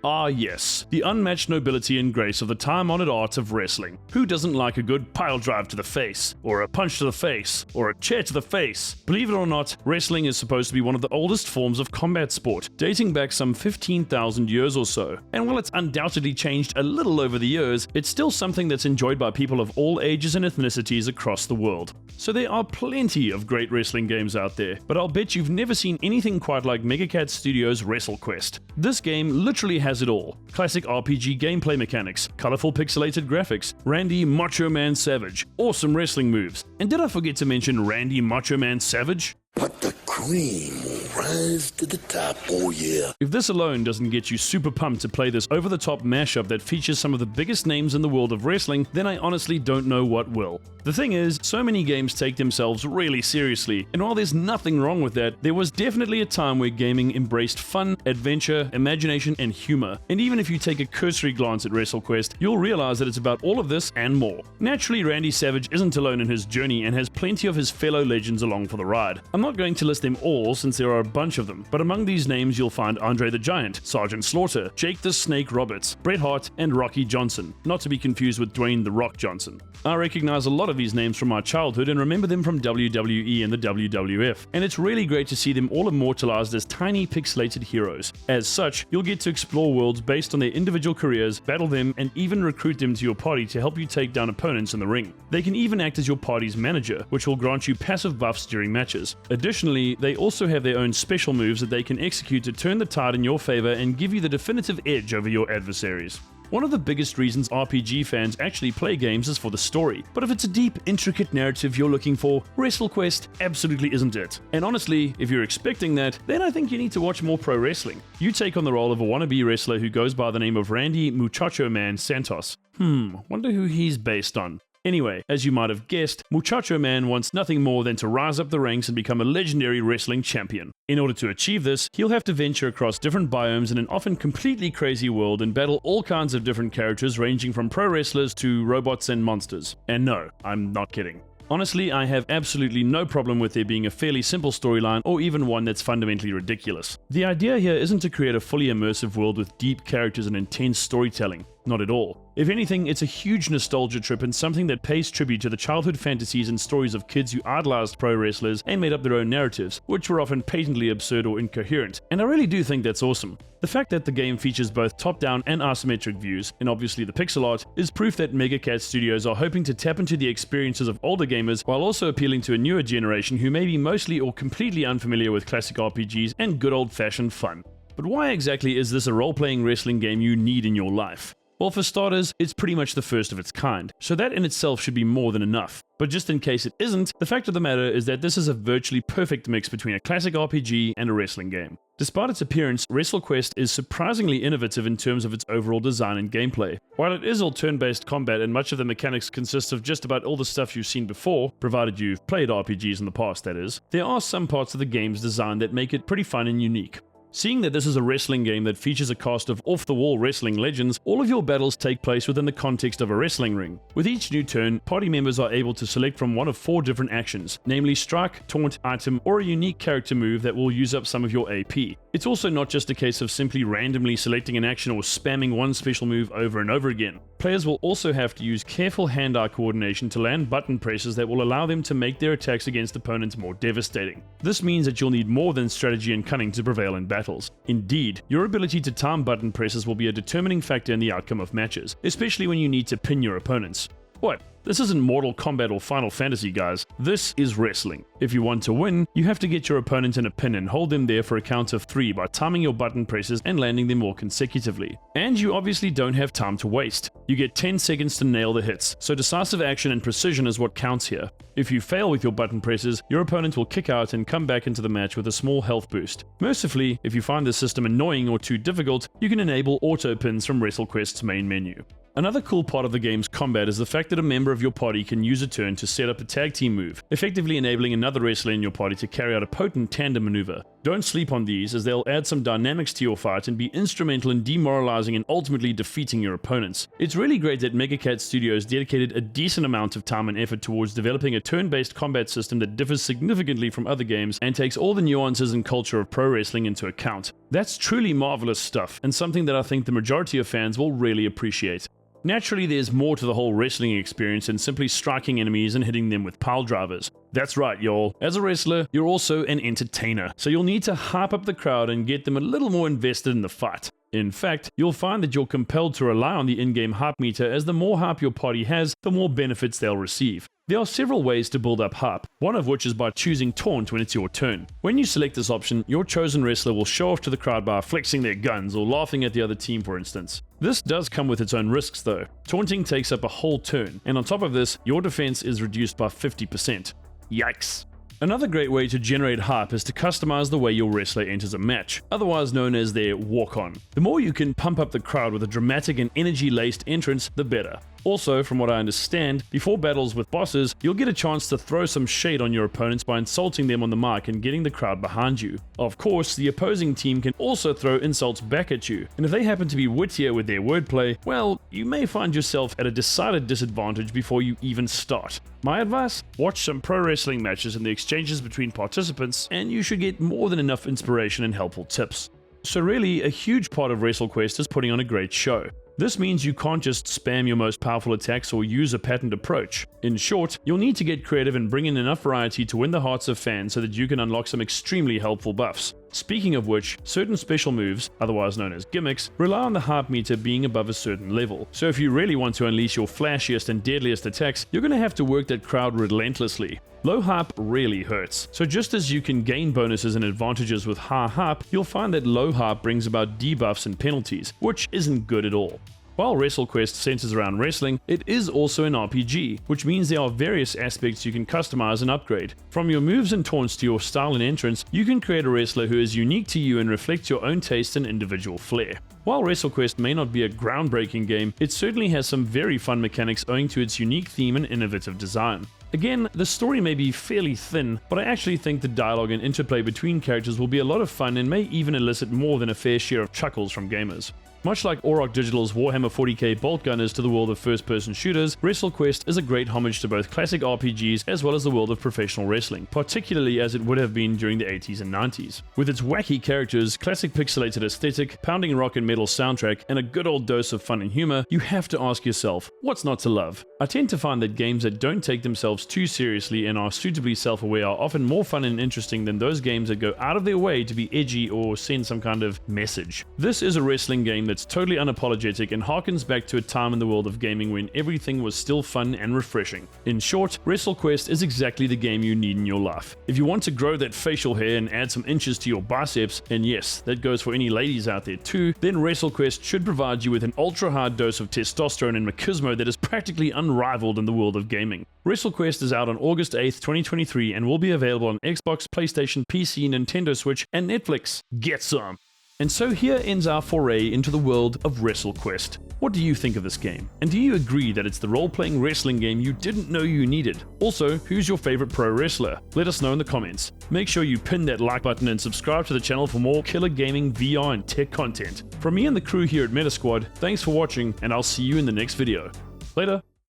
Ah yes, the unmatched nobility and grace of the time-honored art of wrestling. Who doesn't like a good pile drive to the face, or a punch to the face, or a chair to the face? Believe it or not, wrestling is supposed to be one of the oldest forms of combat sport, dating back some 15,000 years or so. And while it's undoubtedly changed a little over the years, it's still something that's enjoyed by people of all ages and ethnicities across the world. So there are plenty of great wrestling games out there, but I'll bet you've never seen anything quite like Megacat Studios' WrestleQuest. This game literally has it all. Classic RPG gameplay mechanics, colorful pixelated graphics, Randy Macho Man Savage, awesome wrestling moves, and did I forget to mention Randy Macho Man Savage? But the cream will rise to the top, oh yeah. If this alone doesn't get you super pumped to play this over-the-top mashup that features some of the biggest names in the world of wrestling, then I honestly don't know what will. The thing is, so many games take themselves really seriously, and while there's nothing wrong with that, there was definitely a time where gaming embraced fun, adventure, imagination, and humor. And even if you take a cursory glance at WrestleQuest, you'll realize that it's about all of this and more. Naturally, Randy Savage isn't alone in his journey and has plenty of his fellow legends along for the ride. I'm not going to list them all since there are a bunch of them, but among these names you'll find Andre the Giant, Sergeant Slaughter, Jake the Snake Roberts, Bret Hart, and Rocky Johnson, not to be confused with Dwayne the Rock Johnson. I recognize a lot of these names from my childhood and remember them from WWE and the WWF, and it's really great to see them all immortalized as tiny pixelated heroes. As such, you'll get to explore worlds based on their individual careers, battle them, and even recruit them to your party to help you take down opponents in the ring. They can even act as your party's manager, which will grant you passive buffs during matches. Additionally, they also have their own special moves that they can execute to turn the tide in your favor and give you the definitive edge over your adversaries. One of the biggest reasons RPG fans actually play games is for the story, but if it's a deep, intricate narrative you're looking for, WrestleQuest absolutely isn't it. And honestly, if you're expecting that, then I think you need to watch more pro wrestling. You take on the role of a wannabe wrestler who goes by the name of Randy Muchacho Man Santos. Wonder who he's based on. Anyway, as you might have guessed, Muchacho Man wants nothing more than to rise up the ranks and become a legendary wrestling champion. In order to achieve this, he'll have to venture across different biomes in an often completely crazy world and battle all kinds of different characters ranging from pro wrestlers to robots and monsters. And no, I'm not kidding. Honestly, I have absolutely no problem with there being a fairly simple storyline or even one that's fundamentally ridiculous. The idea here isn't to create a fully immersive world with deep characters and intense storytelling. Not at all. If anything, it's a huge nostalgia trip and something that pays tribute to the childhood fantasies and stories of kids who idolized pro wrestlers and made up their own narratives, which were often patently absurd or incoherent. And I really do think that's awesome. The fact that the game features both top-down and isometric views, and obviously the pixel art, is proof that Megacat Studios are hoping to tap into the experiences of older gamers while also appealing to a newer generation who may be mostly or completely unfamiliar with classic RPGs and good old-fashioned fun. But why exactly is this a role-playing wrestling game you need in your life? Well, for starters, it's pretty much the first of its kind, so that in itself should be more than enough. But just in case it isn't, the fact of the matter is that this is a virtually perfect mix between a classic RPG and a wrestling game. Despite its appearance, WrestleQuest is surprisingly innovative in terms of its overall design and gameplay. While it is all turn-based combat and much of the mechanics consist of just about all the stuff you've seen before, provided you've played RPGs in the past that is, there are some parts of the game's design that make it pretty fun and unique. Seeing that this is a wrestling game that features a cast of off-the-wall wrestling legends, all of your battles take place within the context of a wrestling ring. With each new turn, party members are able to select from one of 4 different actions, namely strike, taunt, item, or a unique character move that will use up some of your AP. It's also not just a case of simply randomly selecting an action or spamming one special move over and over again. Players will also have to use careful hand-eye coordination to land button presses that will allow them to make their attacks against opponents more devastating. This means that you'll need more than strategy and cunning to prevail in battles. Indeed, your ability to time button presses will be a determining factor in the outcome of matches, especially when you need to pin your opponents. What? This isn't Mortal Kombat or Final Fantasy, guys. This is wrestling. If you want to win, you have to get your opponent in a pin and hold them there for a count of 3 by timing your button presses and landing them more consecutively. And you obviously don't have time to waste. You get 10 seconds to nail the hits, so decisive action and precision is what counts here. If you fail with your button presses, your opponent will kick out and come back into the match with a small health boost. Mercifully, if you find the system annoying or too difficult, you can enable auto pins from WrestleQuest's main menu. Another cool part of the game's combat is the fact that a member of your party can use a turn to set up a tag team move, effectively enabling another wrestler in your party to carry out a potent tandem maneuver. Don't sleep on these, as they'll add some dynamics to your fight and be instrumental in demoralizing and ultimately defeating your opponents. It's really great that Megacat Studios dedicated a decent amount of time and effort towards developing a turn-based combat system that differs significantly from other games and takes all the nuances and culture of pro wrestling into account. That's truly marvelous stuff, and something that I think the majority of fans will really appreciate. Naturally, there's more to the whole wrestling experience than simply striking enemies and hitting them with pile drivers. That's right, y'all. As a wrestler, you're also an entertainer, so you'll need to hype up the crowd and get them a little more invested in the fight. In fact, you'll find that you're compelled to rely on the in-game hype meter, as the more hype your party has, the more benefits they'll receive. There are several ways to build up hype, one of which is by choosing Taunt when it's your turn. When you select this option, your chosen wrestler will show off to the crowd by flexing their guns or laughing at the other team, for instance. This does come with its own risks though. Taunting takes up a whole turn, and on top of this, your defense is reduced by 50%. Yikes. Another great way to generate hype is to customize the way your wrestler enters a match, otherwise known as their walk-on. The more you can pump up the crowd with a dramatic and energy-laced entrance, the better. Also, from what I understand, before battles with bosses, you'll get a chance to throw some shade on your opponents by insulting them on the mic and getting the crowd behind you. Of course, the opposing team can also throw insults back at you, and if they happen to be wittier with their wordplay, well, you may find yourself at a decided disadvantage before you even start. My advice? Watch some pro wrestling matches and the exchanges between participants, and you should get more than enough inspiration and helpful tips. So really, a huge part of WrestleQuest is putting on a great show. This means you can't just spam your most powerful attacks or use a patterned approach. In short, you'll need to get creative and bring in enough variety to win the hearts of fans so that you can unlock some extremely helpful buffs. Speaking of which, certain special moves, otherwise known as gimmicks, rely on the hype meter being above a certain level. So if you really want to unleash your flashiest and deadliest attacks, you're going to have to work that crowd relentlessly. Low hype really hurts, so just as you can gain bonuses and advantages with high hype, you'll find that low hype brings about debuffs and penalties, which isn't good at all. While WrestleQuest centers around wrestling, it is also an RPG, which means there are various aspects you can customize and upgrade. From your moves and taunts to your style and entrance, you can create a wrestler who is unique to you and reflects your own taste and individual flair. While WrestleQuest may not be a groundbreaking game, it certainly has some very fun mechanics owing to its unique theme and innovative design. Again, the story may be fairly thin, but I actually think the dialogue and interplay between characters will be a lot of fun and may even elicit more than a fair share of chuckles from gamers. Much like Auroch Digital's Warhammer 40k Bolt Gun is to the world of first-person shooters, WrestleQuest is a great homage to both classic RPGs as well as the world of professional wrestling, particularly as it would have been during the 80s and 90s. With its wacky characters, classic pixelated aesthetic, pounding rock and metal soundtrack, and a good old dose of fun and humor, you have to ask yourself, what's not to love? I tend to find that games that don't take themselves too seriously and are suitably self-aware are often more fun and interesting than those games that go out of their way to be edgy or send some kind of message. This is a wrestling game that's totally unapologetic and harkens back to a time in the world of gaming when everything was still fun and refreshing. In short, WrestleQuest is exactly the game you need in your life. If you want to grow that facial hair and add some inches to your biceps, and yes, that goes for any ladies out there too, then WrestleQuest should provide you with an ultra-hard dose of testosterone and machismo that is practically unrivaled in the world of gaming. WrestleQuest is out on August 8th, 2023 and will be available on Xbox, PlayStation, PC, Nintendo Switch, and Netflix. Get some! And so here ends our foray into the world of WrestleQuest. What do you think of this game? And do you agree that it's the role-playing wrestling game you didn't know you needed? Also, who's your favorite pro wrestler? Let us know in the comments. Make sure you pin that like button and subscribe to the channel for more killer gaming, VR, and tech content. From me and the crew here at Metasquad, thanks for watching, and I'll see you in the next video. Later!